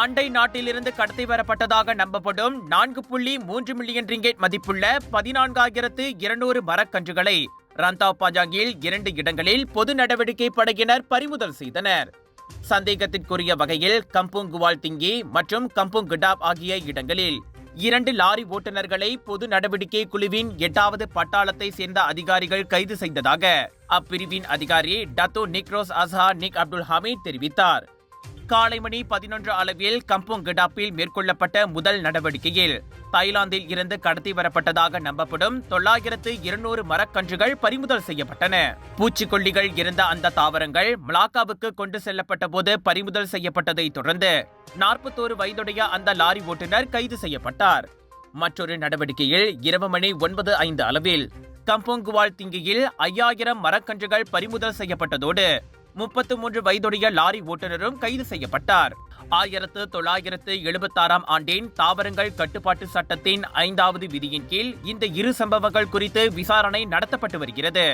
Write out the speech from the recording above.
அண்டை நாட்டிலிருந்து கடத்தி வரப்பட்டதாக நம்பப்படும் 4.3 மில்லியன் ரிங்கெட் மதிப்புள்ள 14,200 மரக்கன்றுகளை ரந்தாவ் பாஜாங்கில் 2 இடங்களில் பொது நடவடிக்கை படையினர் பறிமுதல் செய்தனர். சந்தேகத்திற்குரிய வகையில் கம்புங் குவால் திங்கி மற்றும் கம்புங் கிடாப் ஆகிய இடங்களில் 2 லாரி ஓட்டுநர்களை பொது நடவடிக்கை குழுவின் 8வது பட்டாளத்தை சேர்ந்த அதிகாரிகள் கைது செய்ததாக அப்பிரிவின் அதிகாரி டத்தோ நிக்ரோஸ் அஸ்ஹா நிக் அப்துல் ஹமீத் தெரிவித்தார். காலை மணி 11 அளவில் கம்புங் கிடாப்பில் மேற்கொள்ளப்பட்ட முதல் நடவடிக்கையில் தாய்லாந்தில் இருந்து கடத்தி வரப்பட்டதாக நம்பப்படும் 9,200 மரக்கன்றுகள் பறிமுதல் செய்யப்பட்டன. பூச்சிக்கொல்லிகள் இருந்த அந்த தாவரங்கள் மலாக்காவுக்கு கொண்டு செல்லப்பட்ட போது பறிமுதல் செய்யப்பட்டதை தொடர்ந்து 41 வயதுடைய அந்த லாரி ஓட்டுநர் கைது செய்யப்பட்டார். மற்றொரு நடவடிக்கையில் இரவு மணி 9:05 அளவில் கம்புங் குவால் திங்கியில் 5,000 மரக்கன்றுகள் பறிமுதல் செய்யப்பட்டதோடு 33 வயதுடைய லாரி ஓட்டுநரும் கைது செய்யப்பட்டார். 1976 ஆண்டின் தாவரங்கள் கட்டுப்பாட்டு சட்டத்தின் 5வது விதியின் கீழ் இந்த இரு சம்பவங்கள் குறித்து விசாரணை நடத்தப்பட்டு வருகிறது.